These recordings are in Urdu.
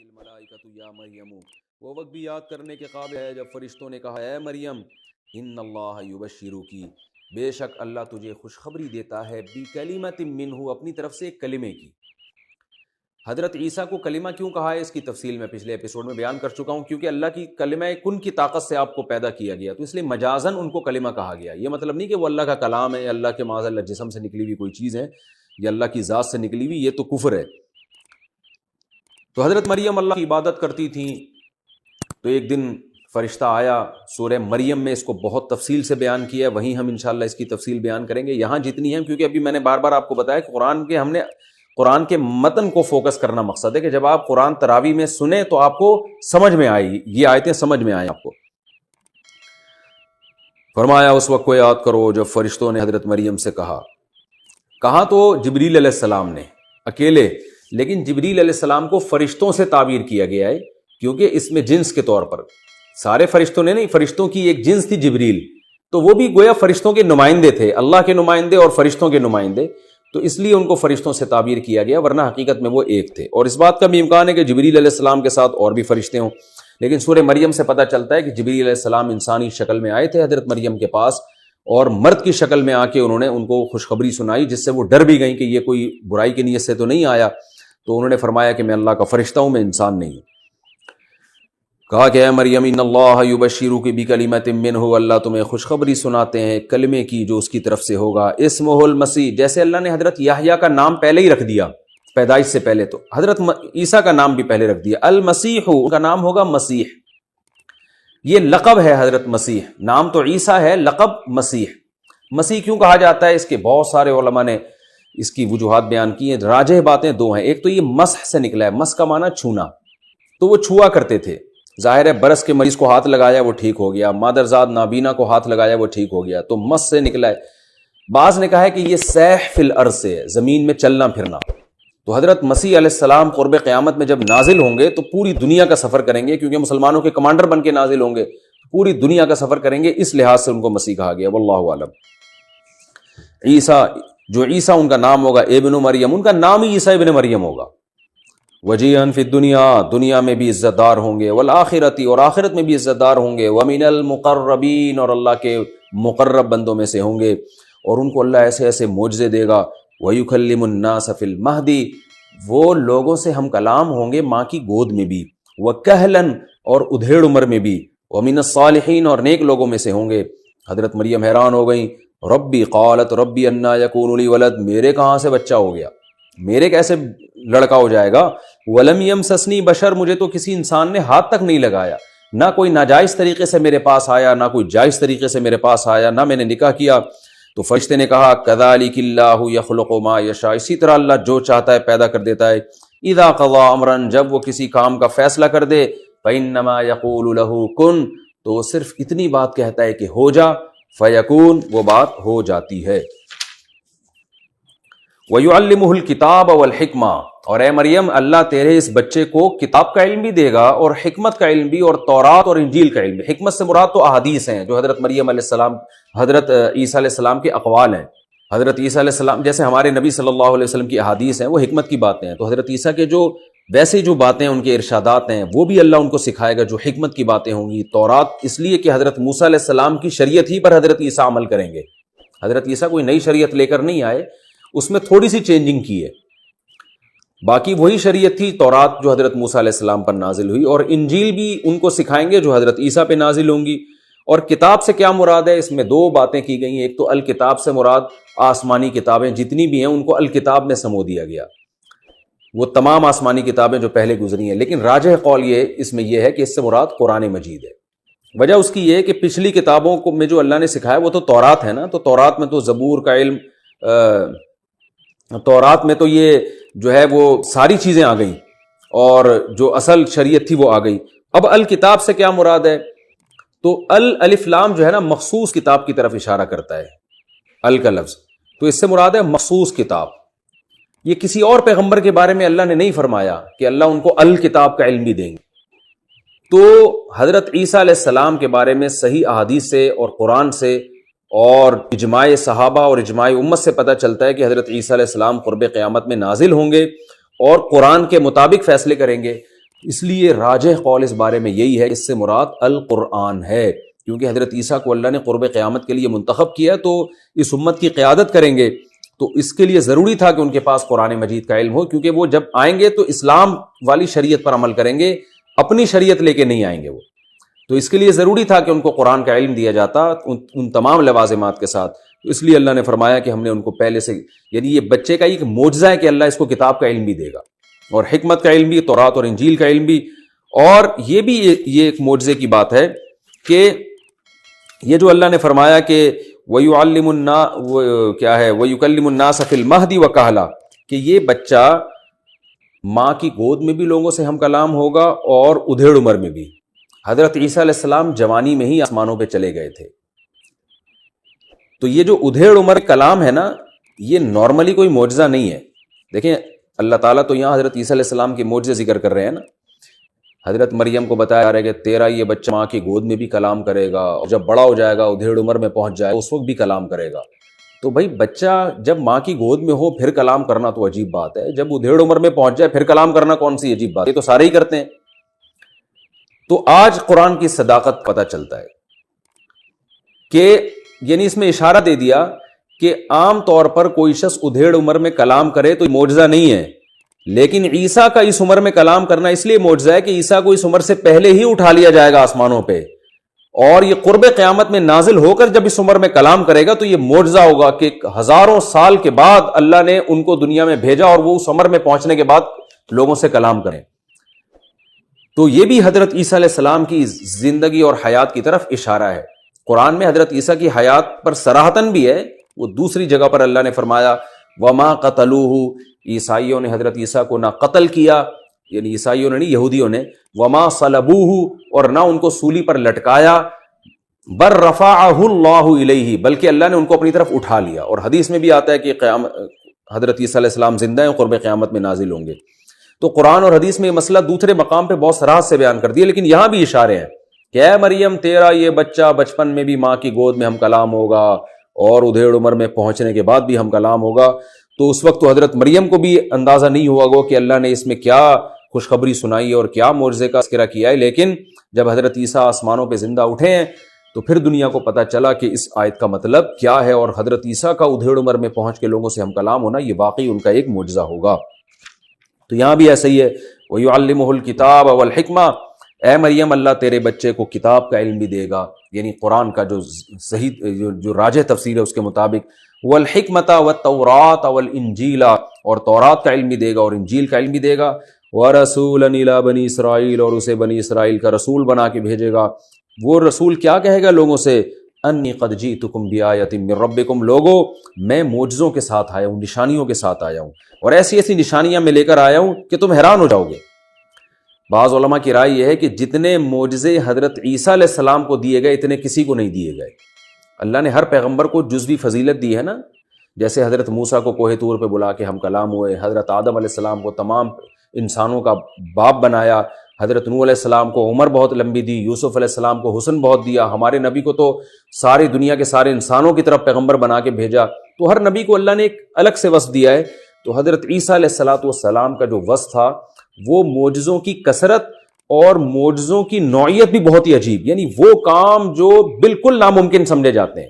الملائکۃ یا مریم، وہ وقت بھی یاد کرنے کے قابل ہے جب فرشتوں نے کہا اے مریم ان اللہ یبشرکی، بے شک اللہ تجھے خوشخبری دیتا ہے بکلمۃ منہ، اپنی طرف سے ایک کلمے کی۔ حضرت عیسیٰ کو کلمہ کیوں کہا ہے اس کی تفصیل میں پچھلے ایپیسوڈ میں بیان کر چکا ہوں، کیونکہ اللہ کی کلمہ کن کی طاقت سے آپ کو پیدا کیا گیا، تو اس لیے مجازن ان کو کلمہ کہا گیا۔ یہ مطلب نہیں کہ وہ اللہ کا کلام ہے یا اللہ کے معاذ اللہ جسم سے نکلی ہوئی کوئی چیز ہے یا اللہ کی ذات سے نکلی ہوئی، یہ تو کفر ہے۔ تو حضرت مریم اللہ کی عبادت کرتی تھیں، تو ایک دن فرشتہ آیا، سورہ مریم میں اس کو بہت تفصیل سے بیان کیا ہے، وہیں ہم انشاءاللہ اس کی تفصیل بیان کریں گے۔ یہاں جتنی ہیں، کیونکہ ابھی میں نے بار بار آپ کو بتایا کہ ہم نے قرآن کے متن کو فوکس کرنا مقصد ہے کہ جب آپ قرآن تراویح میں سنیں تو آپ کو سمجھ میں آئے، یہ آیتیں سمجھ میں آئیں آپ کو۔ فرمایا اس وقت کو یاد کرو جب فرشتوں نے حضرت مریم سے کہا تو جبریل علیہ السلام نے اکیلے، لیکن جبریل علیہ السلام کو فرشتوں سے تعبیر کیا گیا ہے کیونکہ اس میں جنس کے طور پر سارے فرشتوں نے نہیں، فرشتوں کی ایک جنس تھی جبریل، تو وہ بھی گویا فرشتوں کے نمائندے تھے، اللہ کے نمائندے اور فرشتوں کے نمائندے، تو اس لیے ان کو فرشتوں سے تعبیر کیا گیا، ورنہ حقیقت میں وہ ایک تھے۔ اور اس بات کا بھی امکان ہے کہ جبریل علیہ السلام کے ساتھ اور بھی فرشتے ہوں، لیکن سورہ مریم سے پتہ چلتا ہے کہ جبریل علیہ السلام انسانی شکل میں آئے تھے حضرت مریم کے پاس، اور مرد کی شکل میں آ کے انہوں نے ان کو خوشخبری سنائی، جس سے وہ ڈر بھی گئیں کہ یہ کوئی برائی کی نیت سے تو نہیں آیا، تو انہوں نے فرمایا کہ میں اللہ کا فرشتہ ہوں، میں انسان نہیں ہوں۔ کہا کہ اے مریم ان اللہ یبشرک بکلمۃ منہ، اللہ تمہیں خوشخبری سناتے ہیں کلمے کی جو اس کی طرف سے ہوگا، اسمہ المسیح، جیسے اللہ نے حضرت یحییٰ کا نام پہلے ہی رکھ دیا پیدائش سے پہلے، تو حضرت عیسیٰ کا نام بھی پہلے رکھ دیا، المسیح، ان کا نام ہوگا مسیح، یہ لقب ہے حضرت مسیح، نام تو عیسیٰ ہے، لقب مسیح۔ مسیح کیوں کہا جاتا ہے، اس کے بہت سارے علماء نے اس کی وجوہات بیان کی ہیں، راجح باتیں دو ہیں۔ ایک تو یہ مسح سے نکلا ہے، مسح کا معنی چھونا، تو وہ چھوا کرتے تھے، ظاہر ہے برس کے مریض کو ہاتھ لگایا وہ ٹھیک ہو گیا، مادرزاد نابینا کو ہاتھ لگایا وہ ٹھیک ہو گیا، تو مس سے نکلا ہے۔ بعض نے کہا ہے کہ یہ سیح فی الارض سے ہے، زمین میں چلنا پھرنا، تو حضرت مسیح علیہ السلام قرب قیامت میں جب نازل ہوں گے تو پوری دنیا کا سفر کریں گے، کیونکہ مسلمانوں کے کمانڈر بن کے نازل ہوں گے، پوری دنیا کا سفر کریں گے، اس لحاظ سے ان کو مسیح کہا گیا، واللہ اعلم۔ عیسیٰ، جو عیسیٰ ان کا نام ہوگا ابن مریم، ان کا نام ہی عیسیٰ ابن مریم ہوگا۔ وجیہاً فی الدنیا، دنیا میں بھی عزت دار ہوں گے، والآخرتی، اور آخرت میں بھی عزت دار ہوں گے، ومن المقربین، اور اللہ کے مقرب بندوں میں سے ہوں گے، اور ان کو اللہ ایسے ایسے معجزے دے گا، ویکلم الناس فی المہدی، وہ لوگوں سے ہم کلام ہوں گے ماں کی گود میں بھی، وکہلاً، اور ادھیڑ عمر میں بھی، ومن الصالحین، اور نیک لوگوں میں سے ہوں گے۔ حضرت مریم حیران ہو گئیں، ربی، قالت ربی انا یکون لی ولد، میرے کہاں سے بچہ ہو گیا، میرے کیسے لڑکا ہو جائے گا، ولم یمسسنی بشر، مجھے تو کسی انسان نے ہاتھ تک نہیں لگایا، نہ کوئی ناجائز طریقے سے میرے پاس آیا، نہ کوئی جائز طریقے سے میرے پاس آیا، نہ میں نے نکاح کیا۔ تو فرشتے نے کہا کذالک اللہ یخلق ما یشاء، اسی طرح اللہ جو چاہتا ہے پیدا کر دیتا ہے، اذا قضى امرا، جب وہ کسی کام کا فیصلہ کر دے، فانما یقول له کن، تو وہ صرف اتنی بات کہتا ہے کہ ہو جا، فیکون، وہ بات ہو جاتی ہے۔ وَيُعَلِّمُهُ الْكِتَابَ وَالْحِكْمَةَ، اور اے مریم اللہ تیرے اس بچے کو کتاب کا علم بھی دے گا اور حکمت کا علم بھی، اور تورات اور انجیل کا علم بھی۔ حکمت سے مراد تو احادیث ہیں جو حضرت مریم علیہ السلام، حضرت عیسیٰ علیہ السلام کے اقوال ہیں۔ حضرت عیسیٰ علیہ السلام جیسے ہمارے نبی صلی اللہ علیہ وسلم کی احادیث ہیں، وہ حکمت کی باتیں ہیں، تو حضرت عیسیٰ کے جو ویسے جو باتیں ان کے ارشادات ہیں وہ بھی اللہ ان کو سکھائے گا جو حکمت کی باتیں ہوں گی۔ تورات اس لیے کہ حضرت موسیٰ علیہ السلام کی شریعت ہی پر حضرت عیسیٰ عمل کریں گے، حضرت عیسیٰ کوئی نئی شریعت لے کر نہیں آئے، اس میں تھوڑی سی چینجنگ کی ہے، باقی وہی شریعت تھی تورات جو حضرت موسیٰ علیہ السلام پر نازل ہوئی، اور انجیل بھی ان کو سکھائیں گے جو حضرت عیسیٰ پہ نازل ہوں گی۔ اور کتاب سے کیا مراد ہے، اس میں دو باتیں کی گئی ہیں، ایک تو الکتاب سے مراد آسمانی کتابیں جتنی بھی ہیں ان کو الکتاب میں سمو دیا گیا، وہ تمام آسمانی کتابیں جو پہلے گزری ہیں، لیکن راجح قول اس میں یہ ہے کہ اس سے مراد قرآن مجید ہے۔ وجہ اس کی یہ ہے کہ پچھلی کتابوں کو میں جو اللہ نے سکھایا وہ تو تورات ہے نا، تو تورات میں تو زبور کا علم، تورات میں تو یہ جو ہے وہ ساری چیزیں آ گئیں، اور جو اصل شریعت تھی وہ آ گئی۔ اب الکتاب سے کیا مراد ہے، تو الف لام جو ہے نا مخصوص کتاب کی طرف اشارہ کرتا ہے، ال کا لفظ، تو اس سے مراد ہے مخصوص کتاب۔ یہ کسی اور پیغمبر کے بارے میں اللہ نے نہیں فرمایا کہ اللہ ان کو الکتاب کا علم بھی دیں گے۔ تو حضرت عیسیٰ علیہ السلام کے بارے میں صحیح احادیث سے اور قرآن سے اور اجماع صحابہ اور اجماع امت سے پتہ چلتا ہے کہ حضرت عیسیٰ علیہ السلام قرب قیامت میں نازل ہوں گے اور قرآن کے مطابق فیصلے کریں گے۔ اس لیے راجح قول اس بارے میں یہی ہے، اس سے مراد القرآن ہے، کیونکہ حضرت عیسیٰ کو اللہ نے قرب قیامت کے لیے منتخب کیا تو اس امت کی قیادت کریں گے، تو اس کے لیے ضروری تھا کہ ان کے پاس قرآن مجید کا علم ہو، کیونکہ وہ جب آئیں گے تو اسلام والی شریعت پر عمل کریں گے، اپنی شریعت لے کے نہیں آئیں گے وہ، تو اس کے لیے ضروری تھا کہ ان کو قرآن کا علم دیا جاتا ان تمام لوازمات کے ساتھ۔ اس لیے اللہ نے فرمایا کہ ہم نے ان کو پہلے سے، یعنی یہ بچے کا ایک معجزہ ہے کہ اللہ اس کو کتاب کا علم بھی دے گا، اور حکمت کا علم بھی، تورات اور انجیل کا علم بھی، اور یہ ایک معجزے کی بات ہے کہ یہ جو اللہ نے فرمایا کہ وَيُعَلِّمُ النَّاسَ کیا ہے وَيُكَلِّمُ النَّاسَ فِي الْمَهْدِ وَكَهْلًا، کہ یہ بچہ ماں کی گود میں بھی لوگوں سے ہم کلام ہوگا اور ادھیڑ عمر میں بھی۔ حضرت عیسیٰ علیہ السلام جوانی میں ہی آسمانوں پہ چلے گئے تھے، تو یہ جو ادھیڑ عمر کلام ہے نا، یہ نارملی کوئی معجزہ نہیں ہے۔ دیکھیں اللہ تعالیٰ تو یہاں حضرت عیسیٰ علیہ السلام کے معجزے ذکر کر رہے ہیں نا، حضرت مریم کو بتایا جا رہا ہے کہ تیرا یہ بچہ ماں کی گود میں بھی کلام کرے گا، اور جب بڑا ہو جائے گا ادھیڑ عمر میں پہنچ جائے گا اس وقت بھی کلام کرے گا۔ تو بھائی بچہ جب ماں کی گود میں ہو پھر کلام کرنا تو عجیب بات ہے، جب ادھیڑ عمر میں پہنچ جائے پھر کلام کرنا کون سی عجیب بات ہے، یہ تو سارے ہی کرتے ہیں۔ تو آج قرآن کی صداقت پتہ چلتا ہے کہ یعنی اس میں اشارہ دے دیا کہ عام طور پر کوئی شخص ادھیڑ عمر میں کلام کرے تو معجزہ نہیں ہے، لیکن عیسیٰ کا اس عمر میں کلام کرنا اس لیے معجزہ ہے کہ عیسیٰ کو اس عمر سے پہلے ہی اٹھا لیا جائے گا آسمانوں پہ، اور یہ قرب قیامت میں نازل ہو کر جب اس عمر میں کلام کرے گا تو یہ معجزہ ہوگا کہ ہزاروں سال کے بعد اللہ نے ان کو دنیا میں بھیجا اور وہ اس عمر میں پہنچنے کے بعد لوگوں سے کلام کریں۔ تو یہ بھی حضرت عیسیٰ علیہ السلام کی زندگی اور حیات کی طرف اشارہ ہے۔ قرآن میں حضرت عیسیٰ کی حیات پر صراحتاً بھی ہے، وہ دوسری جگہ پر اللہ نے فرمایا وما قتلوہ، عیسائیوں نے حضرت عیسیٰ کو نہ قتل کیا، یعنی عیسائیوں نے نہیں یہودیوں نے، وما صلبوہ، اور نہ ان کو سولی پر لٹکایا، بر رفعہ اللہ الیہ، بلکہ اللہ نے ان کو اپنی طرف اٹھا لیا۔ اور حدیث میں بھی آتا ہے کہ حضرت عیسیٰ علیہ السلام زندہ ہیں، قرب قیامت میں نازل ہوں گے۔ تو قرآن اور حدیث میں یہ مسئلہ دوسرے مقام پہ بہت صراحت سے بیان کر دیا، لیکن یہاں بھی اشارے ہیں کہ اے مریم تیرا یہ بچہ بچپن میں بھی ماں کی گود میں ہم کلام ہوگا، اور ادھیڑ عمر میں پہنچنے کے بعد بھی ہم کلام ہوگا۔ تو اس وقت تو حضرت مریم کو بھی اندازہ نہیں ہوا گو کہ اللہ نے اس میں کیا خوشخبری سنائی اور کیا معجزے کا تذکرہ کیا ہے، لیکن جب حضرت عیسیٰ آسمانوں پہ زندہ اٹھے ہیں تو پھر دنیا کو پتہ چلا کہ اس آیت کا مطلب کیا ہے، اور حضرت عیسیٰ کا ادھیڑ عمر میں پہنچ کے لوگوں سے ہم کلام ہونا یہ واقعی ان کا ایک معجزہ ہوگا۔ تو یہاں بھی ایسا ہی ہے، وَيُعَلِّمُهُ الْكِتَابَ وَالْحِكْمَةَ، اے مریم اللہ تیرے بچے کو کتاب کا علم بھی دے گا، یعنی قرآن کا جو صحیح جو راجح تفسیر ہے اس کے مطابق، وَالْحِكْمَةَ وَالتَّوْرَاةَ وَالْإِنْجِيلَ، اور تورات کا علم بھی دے گا اور انجیل کا علم بھی دے گا، وَرَسُولًا إِلَىٰ بَنِي إِسْرَائِيلَ، اور اسے بنی اسرائیل کا رسول بنا کے بھیجے گا۔ وہ رسول کیا کہے گا لوگوں سے، انی قد جئتکم بآیۃ من ربکم، لوگو میں معجزوں کے ساتھ آیا ہوں، نشانیوں کے ساتھ آیا ہوں، اور ایسی ایسی نشانیاں میں لے کر آیا ہوں کہ تم حیران ہو جاؤ گے۔ بعض علماء کی رائے یہ ہے کہ جتنے معجزے حضرت عیسیٰ علیہ السلام کو دیے گئے اتنے کسی کو نہیں دیے گئے۔ اللہ نے ہر پیغمبر کو جزوی فضیلت دی ہے نا، جیسے حضرت موسیٰ کو کوہ طور پہ بلا کے ہم کلام ہوئے، حضرت آدم علیہ السلام کو تمام انسانوں کا باپ بنایا، حضرت نوح علیہ السلام کو عمر بہت لمبی دی، یوسف علیہ السلام کو حسن بہت دیا، ہمارے نبی کو تو ساری دنیا کے سارے انسانوں کی طرف پیغمبر بنا کے بھیجا۔ تو ہر نبی کو اللہ نے ایک الگ سے وصف دیا ہے۔ تو حضرت عیسیٰ علیہ السلام کا جو وصف تھا وہ معجزوں کی کثرت اور معجزوں کی نوعیت بھی بہت ہی عجیب، یعنی وہ کام جو بالکل ناممکن سمجھے جاتے ہیں۔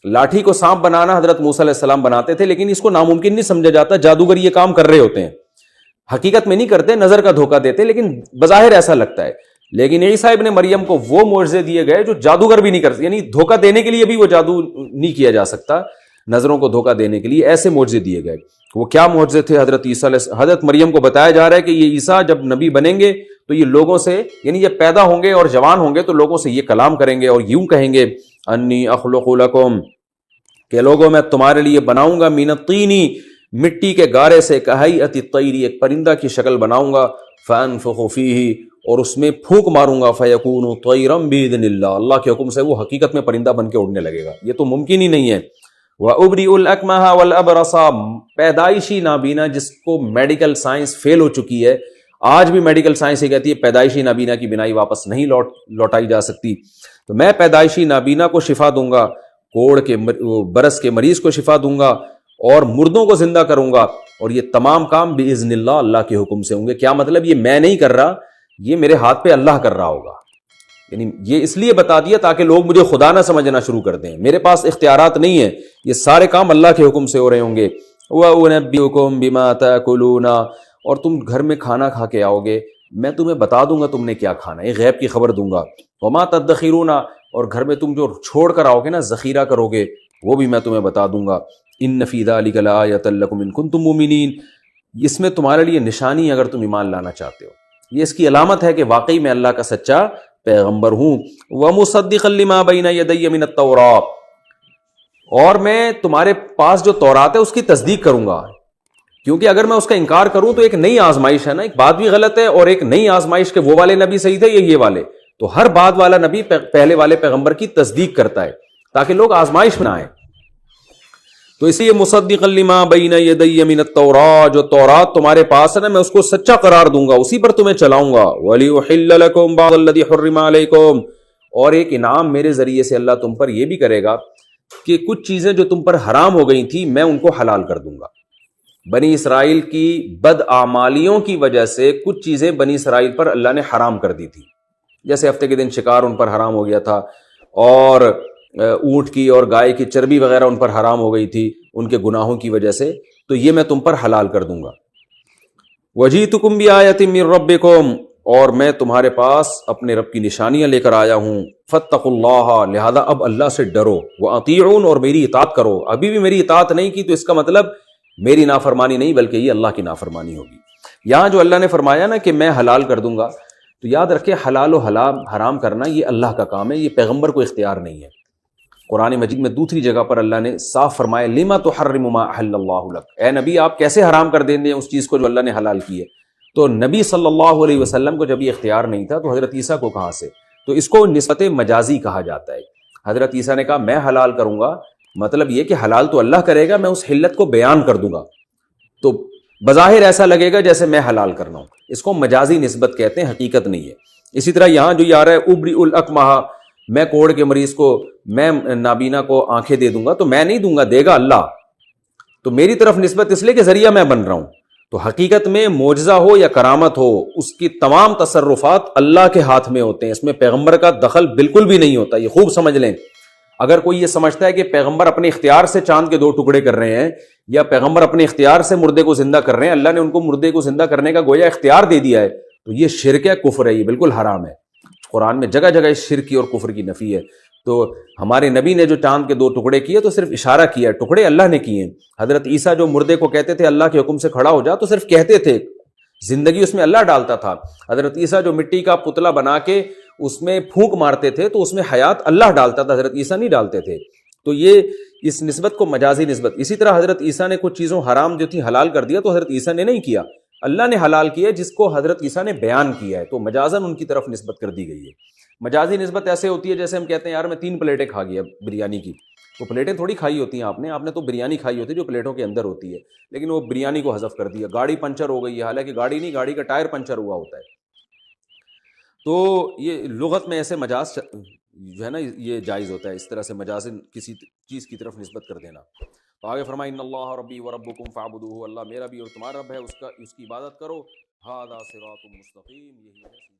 لاٹھی کو سانپ بنانا حضرت موسیٰ علیہ السلام بناتے تھے، لیکن اس کو ناممکن نہیں سمجھا جاتا، جادوگر یہ کام کر رہے ہوتے ہیں، حقیقت میں نہیں کرتے، نظر کا دھوکہ دیتے، لیکن بظاہر ایسا لگتا ہے۔ لیکن عیسیٰ ابن مریم کو وہ معجزے دیے گئے جو جادوگر بھی نہیں کرتے، یعنی دھوکہ دینے کے لیے بھی وہ جادو نہیں کیا جا سکتا، نظروں کو دھوکہ دینے کے لیے ایسے معجزے دیے گئے۔ وہ کیا معجزے تھے؟ حضرت مریم کو بتایا جا رہا ہے کہ یہ عیسیٰ جب نبی بنیں گے تو یہ لوگوں سے، یعنی یہ پیدا ہوں گے اور جوان ہوں گے تو لوگوں سے یہ کلام کریں گے اور یوں کہیں گے انی اخلق لکم، کہ لوگوں میں تمہارے لیے بناؤں گا من الطین، مٹی کے گارے سے، کہیئۃ الطیر، ایک پرندہ کی شکل بناؤں گا، فانفخ فیہ، اور اس میں پھونک ماروں گا، فیکون طیرا باذن اللہ، اللہ کے حکم سے وہ حقیقت میں پرندہ بن کے اڑنے لگے گا۔ یہ تو ممکن ہی نہیں ہے۔ وَأُبْرِئُ الْأَكْمَحَ وَالْأَبْرَصَ، پیدائشی نابینا جس کو میڈیکل سائنس فیل ہو چکی ہے، آج بھی میڈیکل سائنس یہ کہتی ہے پیدائشی نابینا کی بینائی واپس نہیں لوٹائی جا سکتی، تو میں پیدائشی نابینا کو شفا دوں گا، کوڑ کے برس کے مریض کو شفا دوں گا، اور مردوں کو زندہ کروں گا، اور یہ تمام کام باذن اللہ، اللہ کے حکم سے ہوں گے۔ کیا مطلب؟ یہ میں نہیں کر رہا، یہ میرے ہاتھ پہ اللہ کر رہا ہوگا. یعنی یہ اس لیے بتا دیا تاکہ لوگ مجھے خدا نہ سمجھنا شروع کر دیں. میرے پاس اختیارات نہیں ہیں, یہ سارے کام اللہ کے حکم سے ہو رہے ہوں گے. وَأُنَبِّئُكُم بِمَا تَأْكُلُونَ, اور تم گھر میں کھانا کھا کے آؤ گے, میں تمہیں بتا دوں گا تم نے کیا کھانا ہے, غیب کی خبر دوں گا. وَمَا تَدَّخِرُونَ, اور گھر میں تم جو چھوڑ کر آؤ گے نا, ذخیرہ کرو گے, وہ بھی میں تمہیں بتا دوں گا. إِنَّ فِي ذَلِكَ لَآيَةً لَكُمْ إِن كُنتُم مُؤْمِنِينَ, اس میں تمہارے لیے نشانی اگر تم ایمان لانا چاہتے ہو. یہ اس کی علامت ہے کہ واقعی میں اللہ کا سچا پیغمبر ہوں. وَمُصَدِّقًا لِمَا بَيْنَ يَدَيَّ مِنَ التَّوْرَاةِ, اور میں تمہارے پاس جو تورات ہے اس کی تصدیق کروں گا. کیونکہ اگر میں اس کا انکار کروں تو ایک نئی آزمائش ہے نا, ایک بات بھی غلط ہے اور ایک نئی آزمائش کے وہ والے نبی صحیح تھے یا یہ والے. تو ہر بات والا نبی پہلے والے پیغمبر کی تصدیق کرتا ہے تاکہ لوگ آزمائش میں نہ آئیں. تو اسی لیے مصدقا لما بین یدی من التوراۃ, جو تورات تمہارے پاس ہے نا, میں اس کو سچا قرار دوں گا, اسی پر تمہیں چلاؤں گا. وَلِيُحِلَّ لَكُمْ بَعْضَ الَّذِي حُرِّمَ عَلَيْكُمْ, اور ایک انعام میرے ذریعے سے اللہ تم پر یہ بھی کرے گا کہ کچھ چیزیں جو تم پر حرام ہو گئی تھی میں ان کو حلال کر دوں گا. بنی اسرائیل کی بد اعمالیوں کی وجہ سے کچھ چیزیں بنی اسرائیل پر اللہ نے حرام کر دی تھی, جیسے ہفتے کے دن شکار ان پر حرام ہو گیا تھا, اور اونٹ کی اور گائے کی چربی وغیرہ ان پر حرام ہو گئی تھی ان کے گناہوں کی وجہ سے, تو یہ میں تم پر حلال کر دوں گا. وَجِئْتُكُمْ بِآیَةٍ مِّن رَبِّكُمْ, اور میں تمہارے پاس اپنے رب کی نشانیاں لے کر آیا ہوں. فَاتَّقُوا اللَّهَ, لہذا اب اللہ سے ڈرو. وَأَطِیعُونْ, اور میری اطاعت کرو. ابھی بھی میری اطاعت نہیں کی تو اس کا مطلب میری نافرمانی نہیں بلکہ یہ اللہ کی نافرمانی ہوگی. یہاں جو اللہ نے فرمایا نا کہ میں حلال کر دوں گا, تو یاد رکھے حلال و حرام کرنا یہ اللہ کا کام ہے, یہ پیغمبر کو اختیار نہیں ہے. قرآن مجید میں دوسری جگہ پر اللہ نے صاف فرمایا لِمَ تُحَرِّمُ مَا أَحَلَّ اللَّهُ لَكَ, اے نبی آپ کیسے حرام کر دیں گے اس چیز کو جو اللہ نے حلال کی ہے. تو نبی صلی اللہ علیہ وسلم کو جب یہ اختیار نہیں تھا تو حضرت عیسیٰ کو کہاں سے, تو اس کو نسبت مجازی کہا جاتا ہے. حضرت عیسیٰ نے کہا میں حلال کروں گا, مطلب یہ کہ حلال تو اللہ کرے گا, میں اس حلت کو بیان کر دوں گا, تو بظاہر ایسا لگے گا جیسے میں حلال کرنا ہوں. اس کو مجازی نسبت کہتے ہیں, حقیقت نہیں ہے. اسی طرح یہاں جو یہ آ رہا ہے ابری الاکمہ, میں کوڑ کے مریض کو, میں نابینا کو آنکھیں دے دوں گا, تو میں نہیں دوں گا, دے گا اللہ. تو میری طرف نسبت اس لیے کہ ذریعہ میں بن رہا ہوں. تو حقیقت میں معجزہ ہو یا کرامت ہو, اس کی تمام تصرفات اللہ کے ہاتھ میں ہوتے ہیں, اس میں پیغمبر کا دخل بالکل بھی نہیں ہوتا. یہ خوب سمجھ لیں. اگر کوئی یہ سمجھتا ہے کہ پیغمبر اپنے اختیار سے چاند کے 2 ٹکڑے کر رہے ہیں یا پیغمبر اپنے اختیار سے مردے کو زندہ کر رہے ہیں, اللہ نے ان کو مردے کو زندہ کرنے کا گویا اختیار دے دیا ہے, تو یہ شرک ہے, کفر ہے, یہ بالکل حرام ہے. قرآن میں جگہ جگہ اس شرک کی اور کفر کی نفی ہے. تو ہمارے نبی نے جو چاند کے 2 ٹکڑے کیے تو صرف اشارہ کیا ہے, ٹکڑے اللہ نے کیے ہیں. حضرت عیسیٰ جو مردے کو کہتے تھے اللہ کے حکم سے کھڑا ہو جا, تو صرف کہتے تھے, زندگی اس میں اللہ ڈالتا تھا. حضرت عیسیٰ جو مٹی کا پتلا بنا کے اس میں پھونک مارتے تھے تو اس میں حیات اللہ ڈالتا تھا, حضرت عیسیٰ نہیں ڈالتے تھے. تو یہ اس نسبت کو مجازی نسبت. اسی طرح حضرت عیسیٰ نے کچھ چیزوں حرام جو تھی حلال کر دیا, تو حضرت عیسیٰ نے نہیں کیا, اللہ نے حلال کیا جس کو حضرت عیسیٰ نے بیان کیا ہے, تو مجازاً ان کی طرف نسبت کر دی گئی ہے. مجازی نسبت ایسے ہوتی ہے جیسے ہم کہتے ہیں یار میں 3 پلیٹیں کھا گیا بریانی کی, تو پلیٹیں تھوڑی کھائی ہوتی ہیں آپ نے تو بریانی کھائی ہوتی ہے جو پلیٹوں کے اندر ہوتی ہے, لیکن وہ بریانی کو حذف کر دیا. گاڑی پنچر ہو گئی ہے, حالانکہ گاڑی نہیں, گاڑی کا ٹائر پنچر ہوا ہوتا ہے. تو یہ لغت میں ایسے مجاز جو ہے نا یہ جائز ہوتا ہے, اس طرح سے مجاز کسی چیز کی طرف نسبت کر دینا. تو آگے فرمائے ان اللہ ربی وربکم فاعبدوہ, اللہ میرا بھی اور تمہارا رب ہے, اس کی عبادت کرو. ھذا صراط مستقیم, یہی ہے